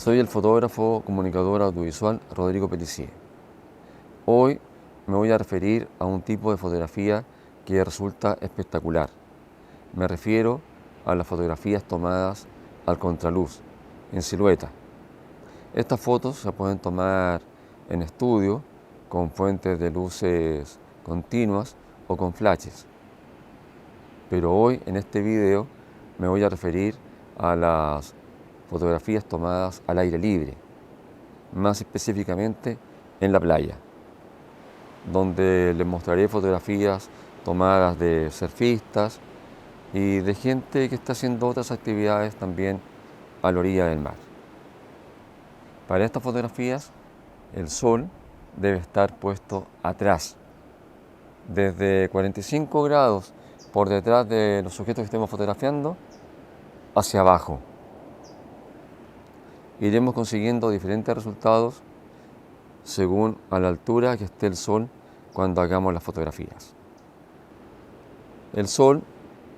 Soy el fotógrafo comunicador audiovisual Rodrigo Pellissier. Hoy me voy a referir a un tipo de fotografía que resulta espectacular. Me refiero a las fotografías tomadas al contraluz, en silueta. Estas fotos se pueden tomar en estudio con fuentes de luces continuas o con flashes. Pero hoy en este video me voy a referir a las fotografías tomadas al aire libre, más específicamente en la playa, donde les mostraré fotografías tomadas de surfistas y de gente que está haciendo otras actividades también a la orilla del mar. Para estas fotografías, el sol debe estar puesto atrás, desde 45 grados por detrás de los sujetos que estemos fotografiando, hacia abajo. Iremos consiguiendo diferentes resultados según a la altura que esté el sol cuando hagamos las fotografías. El sol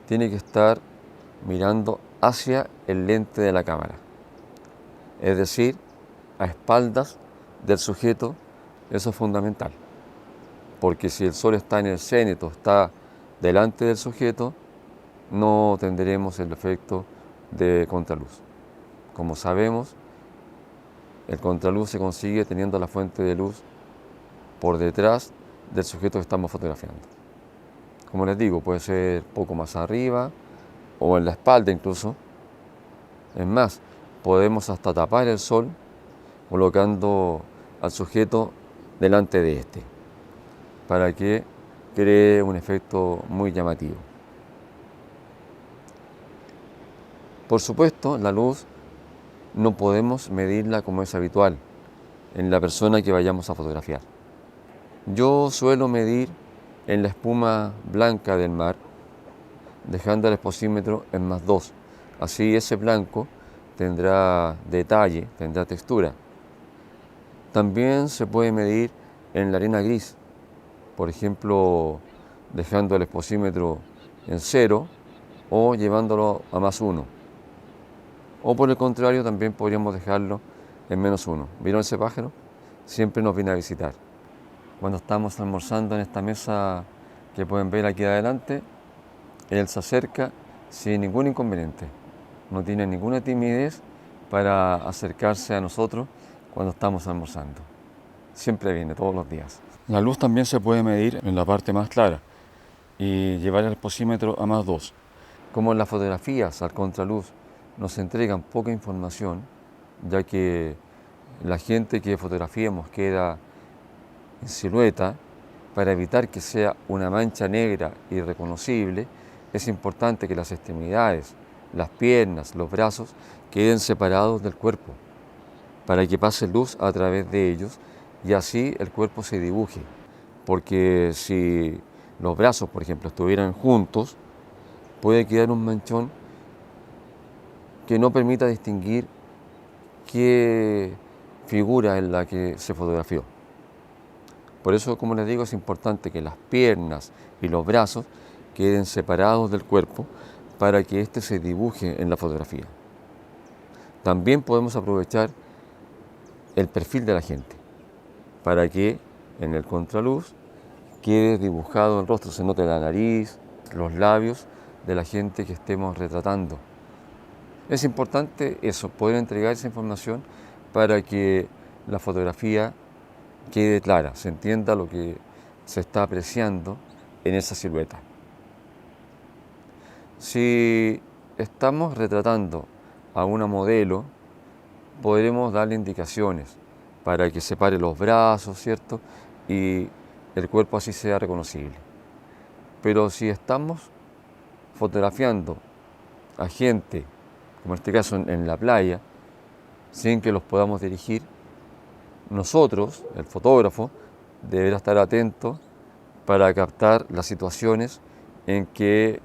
tiene que estar mirando hacia el lente de la cámara, es decir, a espaldas del sujeto. Eso es fundamental, porque si el sol está en el cénito, está delante del sujeto, no tendremos el efecto de contraluz. Como sabemos, el contraluz se consigue teniendo la fuente de luz por detrás del sujeto que estamos fotografiando. Como les digo, puede ser poco más arriba o en la espalda incluso. Es más, podemos hasta tapar el sol colocando al sujeto delante de este, para que cree un efecto muy llamativo. Por supuesto, la luz no podemos medirla como es habitual en la persona que vayamos a fotografiar. Yo suelo medir en la espuma blanca del mar, dejando el exposímetro en +2. Así ese blanco tendrá detalle, tendrá textura. También se puede medir en la arena gris, por ejemplo, dejando el exposímetro en 0 o llevándolo a +1. O por el contrario, también podríamos dejarlo en -1. ¿Vieron ese pájaro? Siempre nos viene a visitar. Cuando estamos almorzando en esta mesa que pueden ver aquí adelante, él se acerca sin ningún inconveniente. No tiene ninguna timidez para acercarse a nosotros cuando estamos almorzando. Siempre viene, todos los días. La luz también se puede medir en la parte más clara y llevar el exposímetro a +2. Como en las fotografías al contraluz nos entregan poca información, ya que la gente que fotografiamos queda en silueta, para evitar que sea una mancha negra irreconocible, es importante que las extremidades, las piernas, los brazos queden separados del cuerpo, para que pase luz a través de ellos y así el cuerpo se dibuje. Porque si los brazos, por ejemplo, estuvieran juntos, puede quedar un manchón que no permita distinguir qué figura es la que se fotografió. Por eso, como les digo, es importante que las piernas y los brazos queden separados del cuerpo para que éste se dibuje en la fotografía. También podemos aprovechar el perfil de la gente para que en el contraluz quede dibujado el rostro, se note la nariz, los labios de la gente que estemos retratando. Es importante eso, poder entregar esa información para que la fotografía quede clara, se entienda lo que se está apreciando en esa silueta. Si estamos retratando a una modelo, podremos darle indicaciones para que separe los brazos, ¿cierto? Y el cuerpo así sea reconocible. Pero si estamos fotografiando a gente, como en este caso en la playa, sin que los podamos dirigir, nosotros, el fotógrafo, deberá estar atento para captar las situaciones en que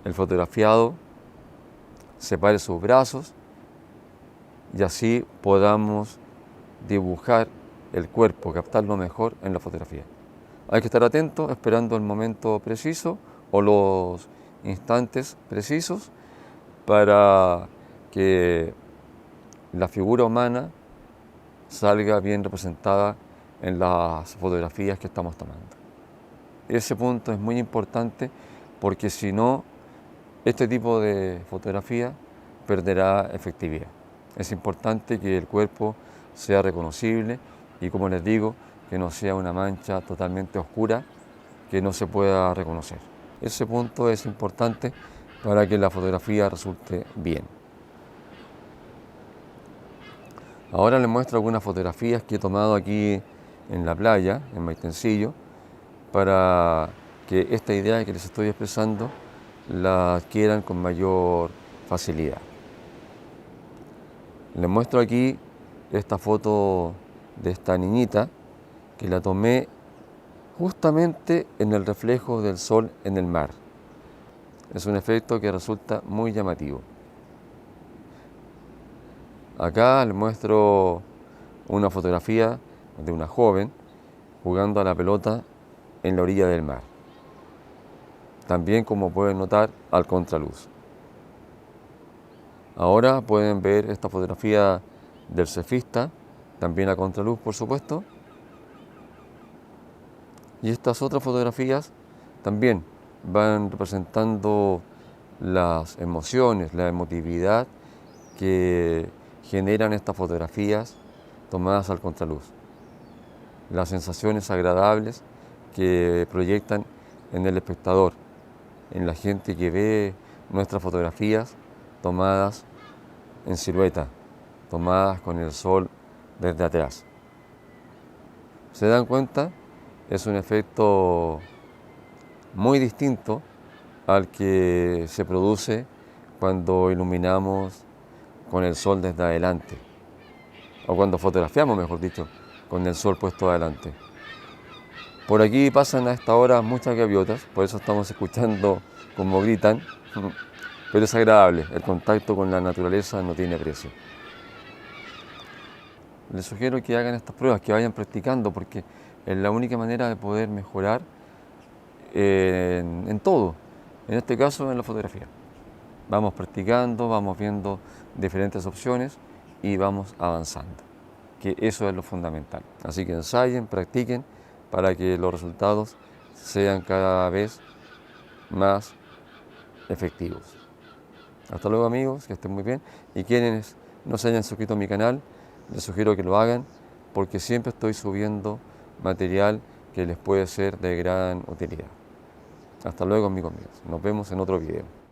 el fotografiado separe sus brazos y así podamos dibujar el cuerpo, captarlo mejor en la fotografía. Hay que estar atento, esperando el momento preciso o los instantes precisos para que la figura humana salga bien representada en las fotografías que estamos tomando. Ese punto es muy importante porque si no, este tipo de fotografía perderá efectividad. Es importante que el cuerpo sea reconocible y, como les digo, que no sea una mancha totalmente oscura que no se pueda reconocer. Ese punto es importante para que la fotografía resulte bien. Ahora les muestro algunas fotografías que he tomado aquí en la playa, en Maitencillo, para que esta idea que les estoy expresando la adquieran con mayor facilidad. Les muestro aquí esta foto de esta niñita que la tomé justamente en el reflejo del sol en el mar. Es un efecto que resulta muy llamativo. Acá les muestro una fotografía de una joven jugando a la pelota en la orilla del mar. También, como pueden notar, al contraluz. Ahora pueden ver esta fotografía del surfista, también a contraluz, por supuesto. Y estas otras fotografías también van representando las emociones, la emotividad que generan estas fotografías tomadas al contraluz. Las sensaciones agradables que proyectan en el espectador, en la gente que ve nuestras fotografías tomadas en silueta, tomadas con el sol desde atrás. ¿Se dan cuenta? Es un efecto muy distinto al que se produce cuando iluminamos con el sol desde adelante, o cuando fotografiamos, mejor dicho, con el sol puesto adelante. Por aquí pasan a esta hora muchas gaviotas, por eso estamos escuchando cómo gritan, pero es agradable, el contacto con la naturaleza no tiene precio. Les sugiero que hagan estas pruebas, que vayan practicando, porque es la única manera de poder mejorar en todo, en este caso en la fotografía. Vamos practicando, vamos viendo diferentes opciones y vamos avanzando, que eso es lo fundamental. Así que ensayen, practiquen para que los resultados sean cada vez más efectivos. Hasta luego, amigos, que estén muy bien, y quienes no se hayan suscrito a mi canal, les sugiero que lo hagan porque siempre estoy subiendo material que les puede ser de gran utilidad. Hasta luego, amigos míos. Nos vemos en otro video.